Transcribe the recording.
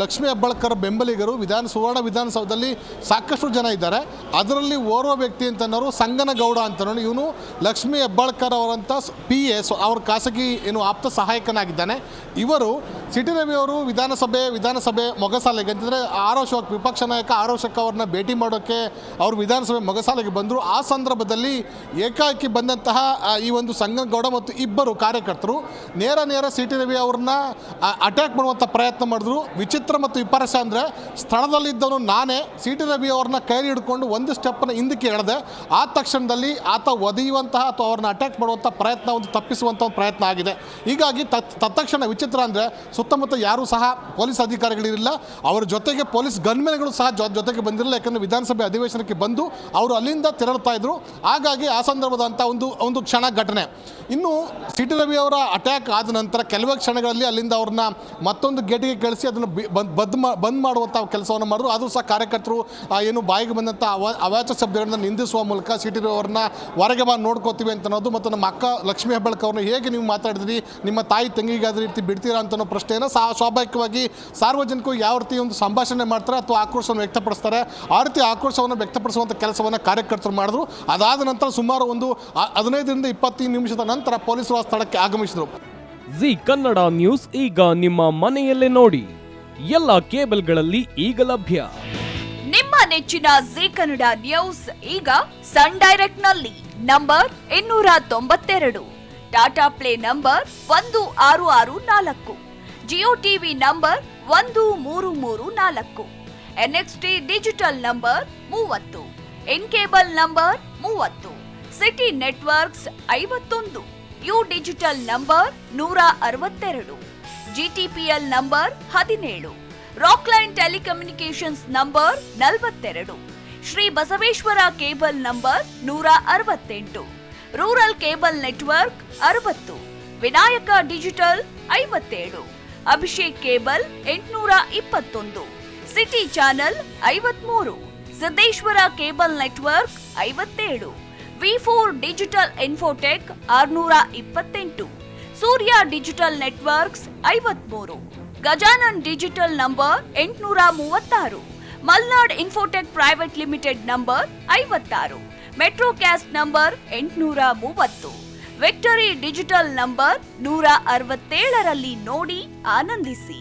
ಲಕ್ಷ್ಮೀ ಹೆಬ್ಬಾಳ್ಕರ್ ಬೆಂಬಲಿಗರು ಸುವರ್ಣ ವಿಧಾನಸೌಧದಲ್ಲಿ ಸಾಕಷ್ಟು ಜನ ಇದ್ದಾರೆ. ಅದರಲ್ಲಿ ಓರ್ವ ವ್ಯಕ್ತಿ ಅಂತನವರು ಸಂಗನಗೌಡ ಅಂತನೋರು, ಇವನು ಲಕ್ಷ್ಮೀ ಹೆಬ್ಬಾಳ್ಕರ್ ಅವರಂಥ PA ಅವ್ರ ಖಾಸಗಿ ಆಪ್ತ ಸಹಾಯಕನಾಗಿದ್ದಾನೆ. ಇವರು ಸಿಟಿ ರವಿ ಅವರು ವಿಧಾನಸಭೆ ಮೊಗಸಾಲೆಗೆ ಅಂತಂದರೆ ವಿಪಕ್ಷ ನಾಯಕ ಆರ್ ಅಶೋಕ್ ಅವ್ರನ್ನ ಭೇಟಿ ಮಾಡೋಕ್ಕೆ ಅವರು ವಿಧಾನಸಭೆ ಮೊಗಸಾಲೆಗೆ ಬಂದರು. ಆ ಸಂದರ್ಭದಲ್ಲಿ ಏಕಾಏಕಿ ಬಂದಂತಹ ಈ ಒಂದು ಸಂಗನಗೌಡ ಮತ್ತು ಇಬ್ಬರು ಕಾರ್ಯಕರ್ತರು ನೇರ ಸಿಟಿ ರವಿ ಅವ್ರನ್ನ ಅಟ್ಯಾಕ್ ಮಾಡುವಂಥ ಪ್ರಯತ್ನ ಮಾಡಿದ್ರು. ವಿಚಿತ್ರ ಮತ್ತು ವಿಪರ್ಯಾಸ ಅಂದರೆ ಸ್ಥಳದಲ್ಲಿದ್ದವನು ನಾನೇ ಸಿಟಿ ರವಿ ಅವ್ರನ್ನ ಕೈಲಿ ಹಿಡ್ಕೊಂಡು ಒಂದು ಸ್ಟೆಪ್ಪನ್ನು ಹಿಂದಕ್ಕೆ ಎಳೆದೆ. ಆ ತಕ್ಷಣದಲ್ಲಿ ಆತ ಒದೆಯುವಂತಹ ಅಥವಾ ಅವ್ರನ್ನ ಅಟ್ಯಾಕ್ ಮಾಡುವಂಥ ಪ್ರಯತ್ನ ತಪ್ಪಿಸುವಂಥ ಒಂದು ಪ್ರಯತ್ನ ಆಗಿದೆ. ಹೀಗಾಗಿ ತತ್ಕ್ಷಣ ವಿಚಿತ್ರ ಅಂದರೆ ಸುತ್ತಮುತ್ತ ಯಾರೂ ಸಹ ಪೊಲೀಸ್ ಅಧಿಕಾರಿಗಳಿರಲಿಲ್ಲ, ಅವರ ಜೊತೆಗೆ ಪೊಲೀಸ್ ಗನ್ಮೆನ್ಗಳು ಸಹ ಜೊತೆಗೆ ಬಂದಿರಲಿಲ್ಲ. ಯಾಕಂದರೆ ವಿಧಾನಸಭೆ ಅಧಿವೇಶನಕ್ಕೆ ಬಂದು ಅವರು ಅಲ್ಲಿಂದ ತೆರಳುತ್ತಾ ಇದ್ರು. ಹಾಗಾಗಿ ಆ ಸಂದರ್ಭದಂಥ ಒಂದು ಕ್ಷಣ ಘಟನೆ. ಇನ್ನು ಸಿಟಿ ರವಿ ಅವರ ಅಟ್ಯಾಕ್ ಆದ ನಂತರ ಕೆಲವೇ ಕ್ಷಣಗಳಲ್ಲಿ ಅಲ್ಲಿಂದ ಅವ್ರನ್ನ ಮತ್ತೊಂದು ಗೇಟಿಗೆ ಕಳಿಸಿ ಅದನ್ನು ಬಂದ್ ಮಾಡುವಂಥ ಕೆಲಸವನ್ನು ಮಾಡಿದ್ರು. ಆದರೂ ಸಹ ಕಾರ್ಯಕರ್ತರು ಬಾಯಿಗೆ ಬಂದಂಥ ಅವಾಚ್ಯ ಶಬ್ದಗಳನ್ನು ನಿಂದಿಸುವ ಮೂಲಕ ಸಿಟಿ ರವಿ ಅವ್ರನ್ನ ಹೊರಗೆ ನೋಡ್ಕೋತೀವಿ ಅಂತ ಅನ್ನೋದು, ಮತ್ತು ನಮ್ಮ ಅಕ್ಕ ಲಕ್ಷ್ಮೀ ಹೆಬ್ಬಾಳ್ಕರ್ ಅವ್ರನ್ನ ಹೇಗೆ ನೀವು ಮಾತಾಡಿದ್ರಿ, ನಿಮ್ಮ ತಾಯಿ ತಂಗಿಗಾದ ರೀತಿ ಬಿಡ್ತೀರಾ ಅಂತ ಅನ್ನೋ ಪ್ರಶ್ನೆಯನ್ನು ಸ್ವಾಭಾವಿಕವಾಗಿ ಸಾರ್ವಜನಿಕರು ಯಾವ ರೀತಿ ಒಂದು ಸಂಭಾಷಣೆ ಮಾಡ್ತಾರೆ ಅಥವಾ ಆಕ್ರೋಶವನ್ನು ವ್ಯಕ್ತಪಡಿಸ್ತಾರೆ, ಆ ರೀತಿ ಆಕ್ರೋಶವನ್ನು ವ್ಯಕ್ತಪಡಿಸುವಂಥ ಕೆಲಸವನ್ನು ಕಾರ್ಯಕರ್ತರು ಮಾಡಿದ್ರು. ಅದಾದ ನಂತರ ಸುಮಾರು 15ರಿಂದ 20 ನಿಮಿಷದ ನಂತರ ಪೊಲೀಸರು ಆ ಸ್ಥಳಕ್ಕೆ ಆಗಮಿಸಿದರು. ಜಿ ಕನ್ನಡ ನ್ಯೂಸ್ ಈಗ ನಿಮ್ಮ ಮನೆಯಲ್ಲೇ ನೋಡಿ, ಎಲ್ಲ ಕೇಬಲ್ಗಳಲ್ಲಿ ಈಗ ಲಭ್ಯ. ನಿಮ್ಮ ನೆಚ್ಚಿನ ಜಿ ಕನ್ನಡ ನ್ಯೂಸ್ ಈಗ ಸನ್ ಡೈರೆಕ್ಟ್ ನಲ್ಲಿ number 292, Tata play number 1664, Jio TV number 1334, NXT digital number 30, N cable number 30, city networks 51, U digital number 162, GTPL number 17, Rockline telecommunications number 42, Shri Basaveshwara cable number 168, rural cable network 60, Vinayaka digital 57, Abhishek cable 821, city channel 53, Siddeshwara cable network 57, V4 digital Infotech 628, ಸೂರ್ಯ digital networks 53, Gajanan digital number 836, Malnad Infotech private limited number 56, Metrocast number 830, Victory digital number 167ರಲ್ಲಿ ನೋಡಿ ಆನಂದಿಸಿ.